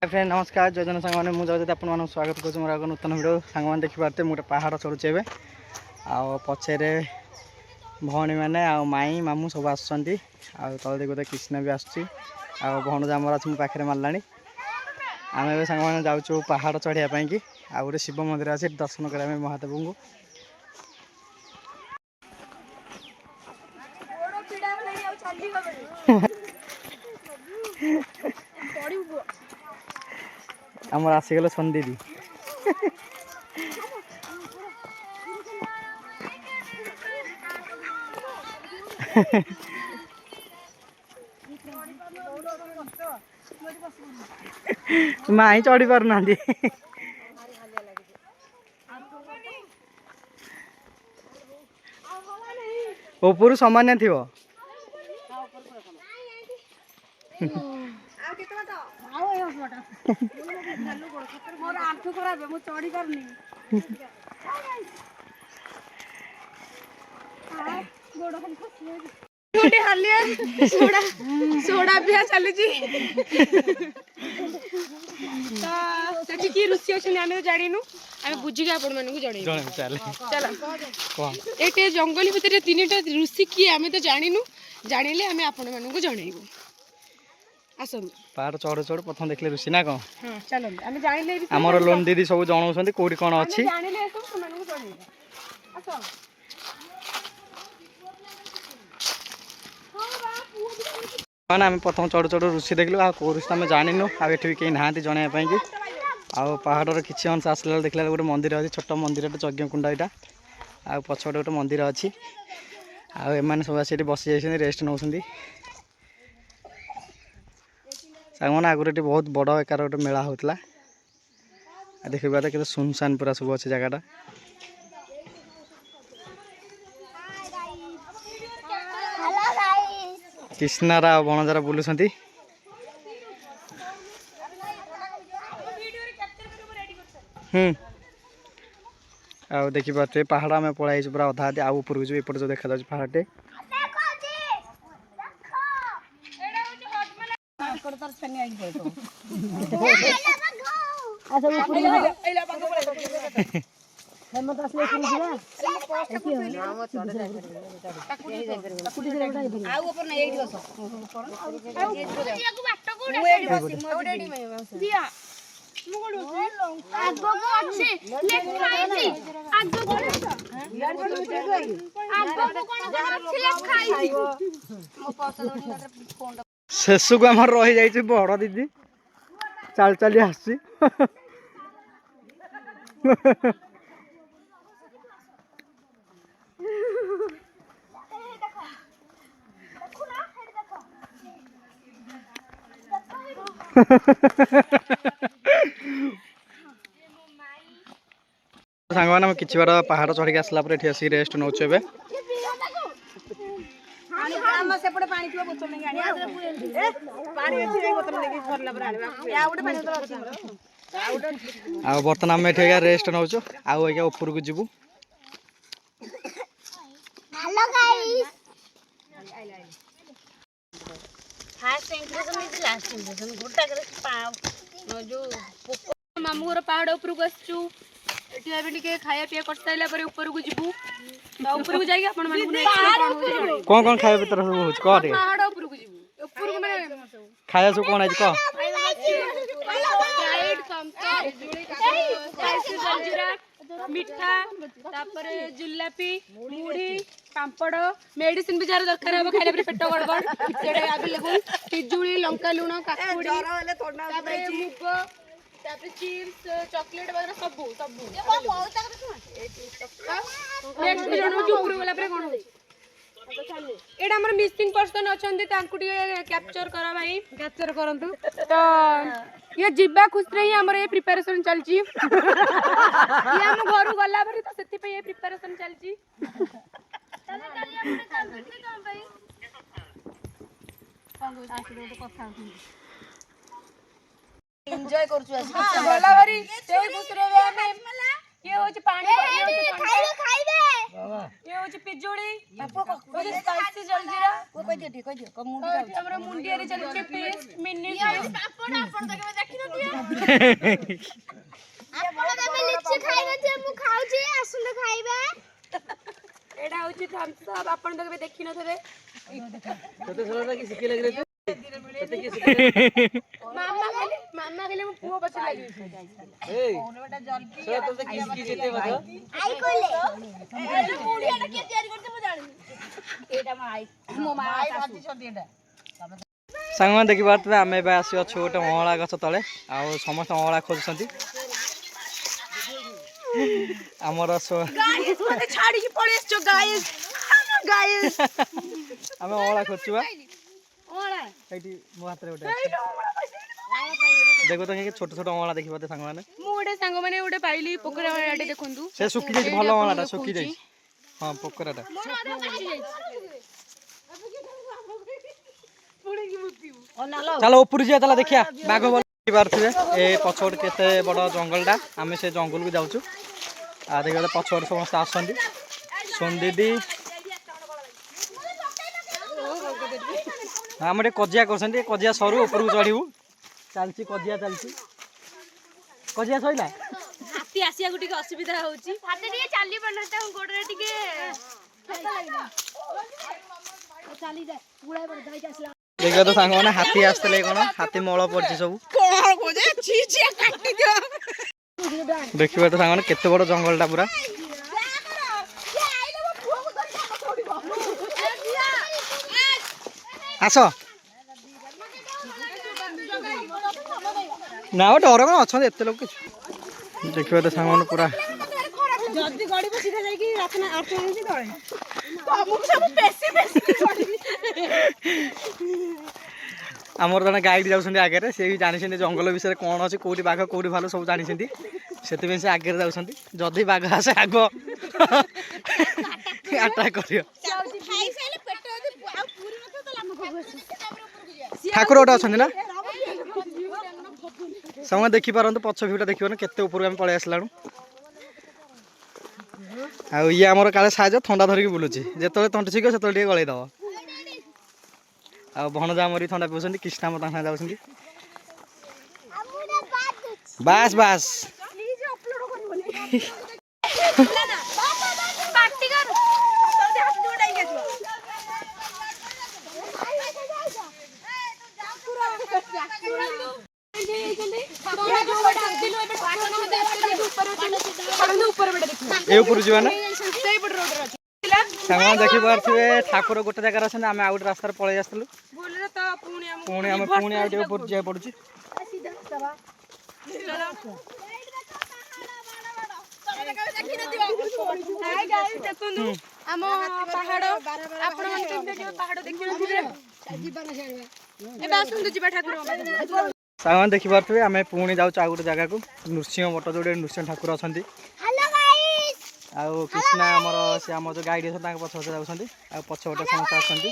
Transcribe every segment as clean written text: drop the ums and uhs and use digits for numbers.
Friend नमस्कार जय जन सांग मुझे आपन स्वागत करूँ मोर नूतन भिडियो सांग देखी पारे मुझे पहाड़ चढ़ुचे पछे भौणी मैंने माई मामू सब आसुँच तले गोटे कृष्ण भी आसुँच भौण आमर आज पाखे मार्ला आम सांग जाऊँ पहाड़ चढ़ाई कि आ गए शिव मंदिर अच्छे दर्शन करें महादेव को। आमर आसीगले सन्दीदी माई चढ़ी पार ना ऊपर सामान्य थी सोडा पिया चली कि ऋषि अच्छे आम तो जानू आम बुझिक आपण मानक जन चल ये जंगल भितर तीन ऋषि किए आम तो जानू जानिले आम आपण मानक जनइबू आसतु पहाड़ चढ़ चढ़ प्रथम देखले ऋषि ना कौन हाँ चलो आम जानिले आमर लोन दीदी सब जनाऊँ कौटी कौन अच्छी जानिले सब मानक जनइबू आस मैंने आम प्रथम चढ़ चढ़ ऋषि देखलु आ ऋषि आम जानू आ भी कहीं ना जनवाई कि आ पहाड़ किसी अंश आसला देखला गोटे मंदिर अच्छी छोट मंदिर यज्ञ कुंड यहाँ आ पछपटे गोटे मंदिर अच्छी आम सब आस बसी जा रेस्ट नौ सांगने आगुरी ये बहुत बड़ एकार गोटे मेला होता देखिए बारे के सुनसान पूरा सब अच्छे जगटा कृष्णारा बनजारा बुलूं आ देखी पारे पहाड़ आम पढ़ाई पूरा अधा अधी आउ ऊपर को जो देखा जाए पहाड़टे शेष को आम रही जाइए बड़ दीदी चाल चली आसी सांग मैंने कि बार पहाड़ चढ़ के आसला ये आसिक रेस्ट नौ बर्तमान आम ये रेस्ट नौ आउ ऊपर को जीवु मामू घर पहाड़ उपरक आसचु खाया पीया कर सारा ऊपर को जीवु ऊपर को जाइए कौन कौन खाया भीतर सब कह पहाड़ ऊपर को जीवु ऊपर को माने खाया सब कौन है कह मिठा जिलापी मुढ़ी पापड़ मेडिसिन भी जार दरकार हम खाइले पेट गड़बड़ सेटा अवेलेबल पिजुली लंका लुण काकुड़ी मुग चिप्स चॉकलेट वगैरह सब सब नेक्स्ट जणो ऊपर वाला पर कोन एटा हमर मिसिंग पर्सन अछंती तांकु कैप्चर करा भाई कैप्चर करंतु तो ये जिब्बा खुश रही हमर ये प्रिपरेशन चलची ये हम घर गला भरी तो सेति पे ये प्रिपरेशन चलची चले चलिए हमरे चलती काम भाई पंगो आसी तो कथा एन्जॉय करछु आसी गला भरी सेई खुश रहे हमें ये होची पानी खाइबे ये होची पिजुड़ी होची स्पाइसी जलजीरा को कह दियो मुंडी हमरा मुंडी रे चलचे पेस्ट मिनी पेस्ट आपण आपण तो केबे देखि नथिए ଆପଣ ତମେ ଲିଚି ଖାଇବେ ଯେ ମୁଁ ଖାଉଛି ଆସୁନ ଖାଇବା ଏଟା ହଉଛି ଥମ୍ସ ଅପ୍ ଆପଣ ତ କେବେ ଦେଖି ନଥିବେ ତତେ ଶୁଣଟା କି ଶିଖି ଲାଗିଲେ ମାମା କହିଲେ ମୋ ପୁଅ ପଛରେ ଲାଗିଛି ଏଇ ଶୁଣ ତତେ କି ଶିଖି ଯେତେ ମତ ଆଇ କହିଲେ ଏଟା ମୁଢିଆଟା କିଏ ତିଆରି କରିছে ମୁଁ ଜାଣିନି ସାଙ୍ଗମାନେ ଦେଖିପାରୁଥିବେ ଆମେ ଏବେ ଆସି ଅଛୁ ଗୋଟେ ଅଁଳା ଗଛ ତଳେ ଆଉ ସମସ୍ତେ ଅଁଳା ଖୋଜୁଛନ୍ତି ଆମର ଗାଇସ୍ ମତେ ଛାଡିକି ପଳେଇ ଆସିଛ ଗାଇସ୍ ଆମେ ଅଁଳା ଖୋଜୁଛୁ ବା ଅଁଳା ଏଇଠି ମୋ ହାତରେ ଗୋଟେ ଅଛି ଦେଖ ତ ଛୋଟ ଛୋଟ ଅଁଳା ଦେଖିପାରୁଥିବେ ସାଙ୍ଗମାନେ ମୁଁ ଗୋଟେ ସାଙ୍ଗମାନେ ଗୋଟେ ପାଇଲି ପୋକରା ଅଁଳାଟେ ଦେଖନ୍ତୁ ସେ ଶୁଖି ଯାଇଛି ଭଲ ଅଁଳାଟା ଶୁଖି ଯାଇଛି ହଁ ପୋକରାଟା ଚାଲ ଉପରୁ ଯିବା ଚାଲ ଦେଖିବା ବାଘ ଭଲ ପାରୁଥିବେ ଏ ପଛପଟେ କେତେ ବଡ଼ ଜଙ୍ଗଲଟା ଆମେ ସେ ଜଙ୍ଗଲକୁ ଯାଉଛୁ ଆଉ ଦେଖିବା ପଛପଟେ ସମସ୍ତେ ଆସନ୍ତି ସୋନଦିଦି ଆମେ ଟିକେ କଜିଆ କରୁଛନ୍ତି କଜିଆ ସରୁ ଉପରକୁ ଚଢ଼ିବୁ ଚାଲିଛି କଜିଆ ଚାଲିଛି କଜିଆ ସଇଲା ହାତୀ ଆସିବାକୁ ଟିକେ ଅସୁବିଧା ହଉଛି ହାତୀ ଟିକେ ଚାଲି ପାରୁନାହାନ୍ତି ତାଙ୍କ ଗୋଡରେ ଟିକେ ଦେଖିବା ତ ସାଙ୍ଗମାନେ ହାତୀ ଆସିଥିଲେ କଣ ହାତୀ ମଳ ପଡିଛି ସବୁ ଦେଖିବା ତ ସାଙ୍ଗମାନେ କେତେ ବଡ ଜଙ୍ଗଲଟା ପୁରା ଆସ ନା ଡର କଣ ଅଛନ୍ତି ଏତେ ଲୋକ କିଛି ଦେଖିବା ତ ସାଙ୍ଗମାନେ ପୁରା ଯଦି ଗଡିବ ସିଧା ଯାଇକି ତମକୁ ସବୁ ବେଶୀ ବେଶୀ ଆମର ଜଣେ ଗାଇଡ୍ ଯାଉଛନ୍ତି ଆଗରେ ସେ ବି ଜାଣିଛନ୍ତି ଜଙ୍ଗଲ ବିଷୟରେ କଣ ଅଛି କୋଉଠି ବାଘ କୋଉଠି ଭାଲୁ ସବୁ ଜାଣିଛନ୍ତି ସେଥିପାଇଁ ସେ ଆଗରେ ଯାଉଛନ୍ତି ଯଦି ବାଘ ଆସେ ଆଗ ଆଟାକ୍ କରିବ ଠାକୁର ଗୋଟେ ଅଛନ୍ତି ନା ସେମାନେ ଦେଖିପାରନ୍ତୁ ପଛ ଭିଉଟା ଦେଖିବ ନା କେତେ ଉପରକୁ ଆମେ ପଳେଇ ଆସିଲାଣୁ ଆଉ ଇଏ ଆମର କାଳେ ସାହାଯ୍ୟ ଥଣ୍ଡା ଧରିକି ବୁଲୁଛି ଯେତେବେଳେ ତଣ୍ଟି ଶିଖିବ ସେତେବେଳେ ଟିକେ ଗଳେଇ ଦେବ ଆଉ ଭଣଜା ଆମର ବି ଥଣ୍ଡା ପିଉଛନ୍ତି କୃଷ୍ଣା ଆମ ତାଙ୍କ ସାଙ୍ଗେ ଯାଉଛନ୍ତି ବାସ୍ ବାସ୍ ଏ ଉପରୁ ଯିବା ନା ସାଙ୍ଗମାନେ ଦେଖିପାରୁଥିବେ ଠାକୁର ଗୋଟେ ଜାଗାରେ ଅଛନ୍ତି ଆମେ ଆଉ ଗୋଟେ ରାସ୍ତାରେ ପଳେଇ ଆସିଥିଲୁ ପୁଣି ଆମେ ପୁଣି ଆଉ ଟିକେ ଉପରୁ ଯିବାକୁ ପଡୁଛି ଦେଖନ୍ତୁ ଆମ ପାହାଡ ଆପଣ ପାହାଡ ଦେଖିନଥିବେ ଏବେ ଆସନ୍ତୁ ଯିବା ଠାକୁର ସାଙ୍ଗମାନେ ଦେଖିପାରୁଥିବେ ଆମେ ପୁଣି ଯାଉଛୁ ଆଉ ଗୋଟେ ଜାଗାକୁ ନୃସିଂହ ମଠ ଯୋଉଠି ନୃସିଂହ ଠାକୁର ଅଛନ୍ତି ଆଉ କୃଷ୍ଣା ଆମର ସେ ଆମର ଯୋଉ ଗାଇଡ୍ ଅଛନ୍ତି ତାଙ୍କ ପଛ ପଛ ଯାଉଛନ୍ତି ଆଉ ପଛପଟେ ସମସ୍ତେ ଆସନ୍ତି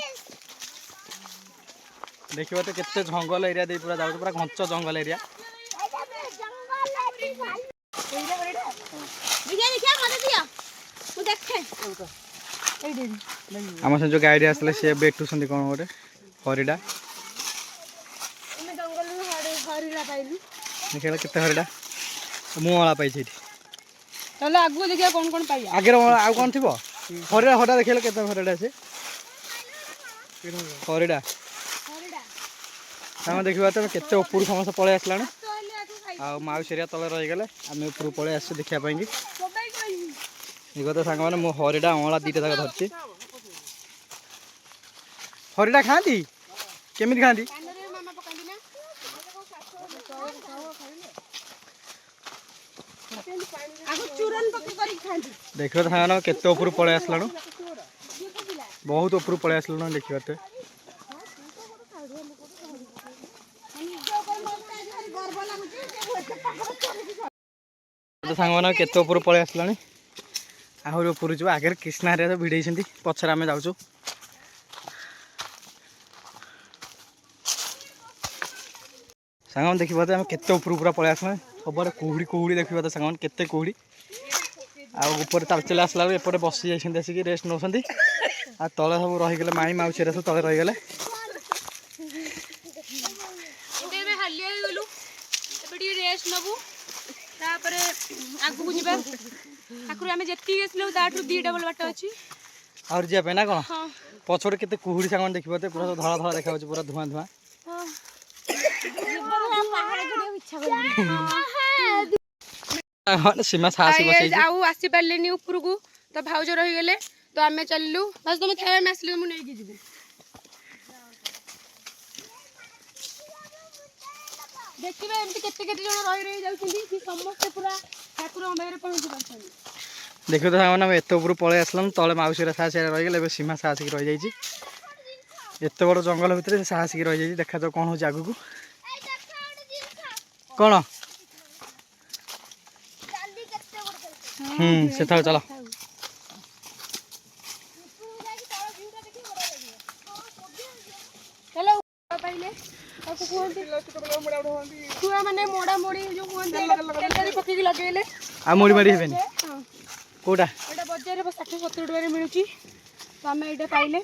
ଦେଖିବା ତ କେତେ ଜଙ୍ଗଲ ଏରିଆ ଦେଇ ପୁରା ଯାଉଛି ପୁରା ଘଞ୍ଚ ଜଙ୍ଗଲ ଏରିଆ ଆମ ସେ ଯୋଉ ଗାଇଡ୍ ଆସିଥିଲେ ସେ ବେଟୁଛନ୍ତି କଣ ଗୋଟେ ହରିଡ଼ା ଦେଖିଲା କେତେ ହରିଡ଼ା ମୁଁ ଅଁଳା ପାଇଛି ଏଠି ତାହେଲେ ଆଗକୁ ଦେଖିବା କଣ କଣ ପାଇବା ଆଗରେ ଆଉ କଣ ଥିବ ହରିଡ଼ା ହରିଡ଼ା ଦେଖିଲେ କେତେ ହରିଡ଼ା ଅଛି ହରିଡ଼ା ଆମେ ଦେଖିବା ତ କେତେ ଉପରୁ ସମସ୍ତେ ପଳେଇ ଆସିଲାଣି ଆଉ ମାଉସୀ ଏରିଆ ତଳେ ରହିଗଲେ ଆମେ ଉପରକୁ ପଳେଇ ଆସିଛୁ ଦେଖିବା ପାଇଁକି ବିଗତ ସାଙ୍ଗମାନେ ମୁଁ ହରିଡ଼ା ଅଁଳା ଦୁଇଟା ଯାକ ଧରିଛି ହରିଡ଼ା ଖାଆନ୍ତି କେମିତି ଖାଆନ୍ତି ଦେଖିବା ତ ସାଙ୍ଗମାନେ କେତେ ଉପରୁ ପଳେଇ ଆସିଲାଣୁ ବହୁତ ଉପରୁ ପଳେଇ ଆସିଲାଣୁ ଦେଖିବା ତ ସାଙ୍ଗମାନେ କେତେ ଉପରୁ ପଳେଇ ଆସିଲାଣି ଆହୁରି ଉପରୁ ଯିବ ଆଗରେ କୃଷ୍ଣା ହେରିକା ଭିଡ଼େଇଛନ୍ତି ପଛରେ ଆମେ ଯାଉଛୁ ସାଙ୍ଗମାନେ ଦେଖିବା ଆମେ କେତେ ଉପରୁ ପୁରା ପଳେଇ ଆସିଲାଣି ସବୁଆଡ଼େ କୁହୁଡ଼ି କୁହୁଡ଼ି ଦେଖିବା ତ ସାଙ୍ଗମାନେ କେତେ କୁହୁଡ଼ି ଆଉ ଉପରେ ଚାଲି ଚାଲି ଆସିଲା ବେଳକୁ ଏପଟେ ବସି ଯାଇଛନ୍ତି ଆସିକି ରେଷ୍ଟ ନେଉଛନ୍ତି ଆଉ ତଳେ ସବୁ ରହିଗଲେ ମାଇଁ ମାଉସୀ ହେରିକା ସବୁ ତଳେ ରହିଗଲେ खाइकी रेस्ट नबु तापरे आगु जिबा ठाकुर आमे जत्ती गेसलो ताठु 2 डबल बाट अछि और जे पे ना कोन हां पछोड़ केते कुहुडी सांगन देखिबो ते पूरा धळा धळा देखा होछ पूरा धुआं धुआं पहाड़ गुड़े इच्छा कर हां सीमा साहसी बसै छी आउ आसी पालेनी ऊपर को तो भाउज रही गेले तो आमे चललु बस तुम खाए में आसले मु नै कि जिबे देखिबे एमती केते केते जण रही जाउछिंदी कि समस्त पूरा ठाकुर मेरे पहुंची परछन देखो तो सामान एत ऊपर पळे आसलम तले माउसी रे साहसी रही गेले सीमा साहसी रही जाई छी एत बड़ जंगल भितर साहसी रही जाई देखा तो कोन हो जागु को कोन से था चलो हेलो पाइले आपको कोहंती छुआ माने मोड़ा मोड़ी जो कोहंती तेलरी पकी लगेले आ मोड़ी माड़ी हेबेनी कोडा एटा बजार रे 60 70 टका रे मिलुची तो हमें एटा पाइले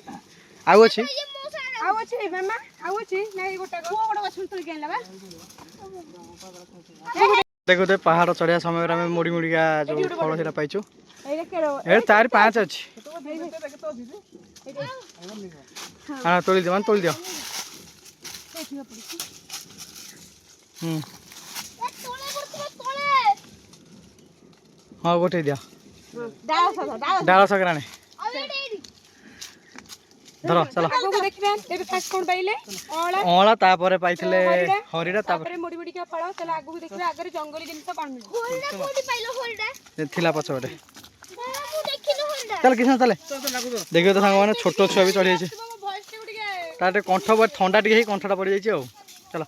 आउ अछि मामा आउ अछि नै गोटा को बड़ गछन तुल के लबा देखो तो पहाड़ चढ़िया समय में मोड़ी मोड़ी का जो फल सेटा पाइछु एटा केरो ए 4 5 अछि हां तोली दियो हाँ गोटे दिया डाल सकराने धर चलो आगो देखबे एबे फास्ट कोन पाइले ओला तापरे पाइथिले हरिडा तापरे मोडी मोडी का फळ चला आगो देखबे आगरे जंगली जिनिस कोन मिल होलडा कोडी पाइलो होलडा थिला पछोडे मु देखिनो होलडा चल किसन चले देखियो तो संग माने छोटो छुआ भी चढ़ी छै भॉइस के उडी गए ताटे कंठ पर ठंडा टिके ही कंठटा पड़ी जाई छै औ चलो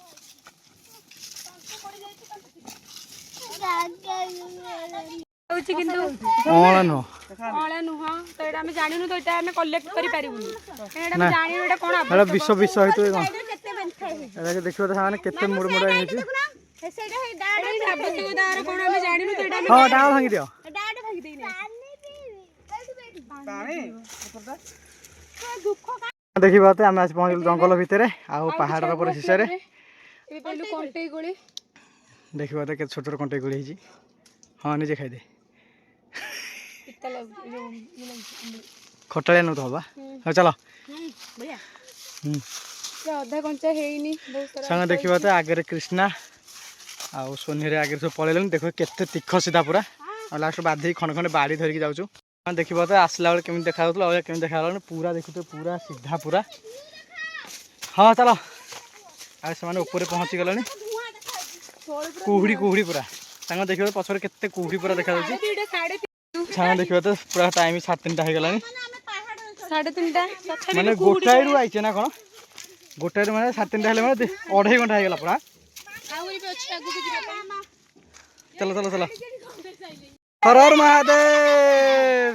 होछि किंतु ओला नो ओला नुह तो एटा हम जानिनु तो एटा हम कलेक्ट करि पारिबुनी एटा हम जानिनु एटा कोन एला विश्व विश्व हेतु कोन केते बेंथाय एला के देखियो तो माने केते मुड़ मुड़ आइ छै सेटा हे डाड आवश्यक दार कोन हम जानिनु तो एटा हां डाल भांगी दियो डाड भाग देई नै देखि बाते हम आज पहुंचल जंगल भितरे आ पहाड़ ऊपर हिस्सा रे ए पहलु कोंटे गोली देखि बाते के छोट छोट कंटे गुड़ी हिजी हां निजे खाइ दे पितल जो खटले न तो हबा हो चलो बढ़िया ये आधा कंचा हेइनी बहुत सारा संग देखि बाते आगे रे कृष्णा आ सोनी रे आगे सब पळेलन देखो केते तिख सीधा पूरा आ लास्ट बाधी खण खण बाड़ी धरि के जाउछु हां देखि बाते आसला बेले केमि देखा होतला और केमि देखा होलन पूरा देखि तो पूरा सीधा पूरा हां चलो आ समान ऊपर पहुंची गलनी कुहुडी कुहुडी पूरा संग देखियो पछरे केते कुहुडी पूरा देखा जाउछि छाना देखियो तो पूरा टाइम 3:30 हो गलानी 3:30 माने गोटाई रु आइছে ना कोन गोटाई माने 3:30 हेले माने 2.5 घंटा हो गला पूरा आउ भी अछि आगु के जिबा चलो चलो चलो हर हर महादेव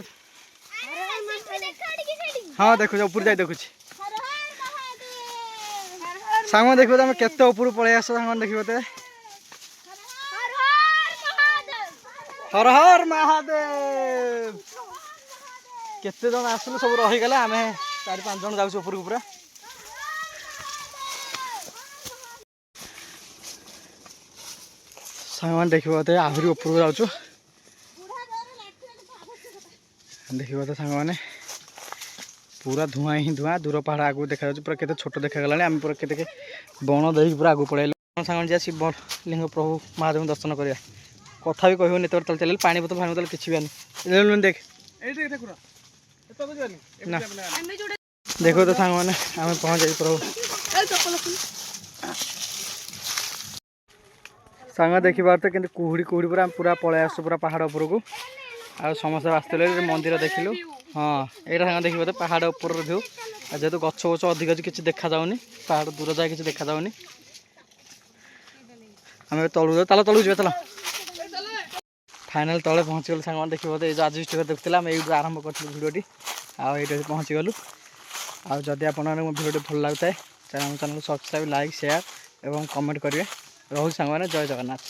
हाँ देखो ऊपर जाई देखुछि सांग देखो तो केते ऊपर पळे आसो सांग देखियो ते हर हर महादेव केते जन आसलु सब रही गले आमे 4-5 जन जाउछ ऊपर पूरा सांग देखियो ते आहुरी ऊपर जाउछ देखियो तो सांग माने पूरा धुआं ही धुआं दूर पहाड़ आगु देखा जाउछ पूरा केते छोट देखा गलानी आमे पूरा केते बण देही पूरा आगु पळेल सांग जे शिव लिंग प्रभु महादेव दर्शन करिया कथा भी कहबो नेतर चल चल पानी बोतल भानी बोतल किछि भी आनी देख ए देख देखुरा एतो बुझानी ना देखो तो सांग माने आमे पहुंच जाई प्रभु सांग देखि बार तो किंतु कुहुडी कुहुडी पूरा पूरा पळे आसु पूरा पहाड़ ऊपर को आ समस्त आस्ते मंदिर देखिलु हाँ एटा सांग देखिबो तो पहाड़ ऊपर व्यू आ जेतु गछ गछ अधिक अछि किछि देखा जाउनी पहाड़ दूर जाय किछि देखा जाउनी हमें तळु ताला तळु जे चला फाइनल तले पहुँची गलु सांग देखिबो तो आज स्टिकर देखुतला हम एइटु आरंभ करथिलु वीडियोटी आ एइटे पहुँची गलु आ जदि आपन मो वीडियोटी भल लागताय चैनल सब्सक्राइब लाइक शेयर एवं कमेंट करिवे रहु सांग जय जगन्नाथ।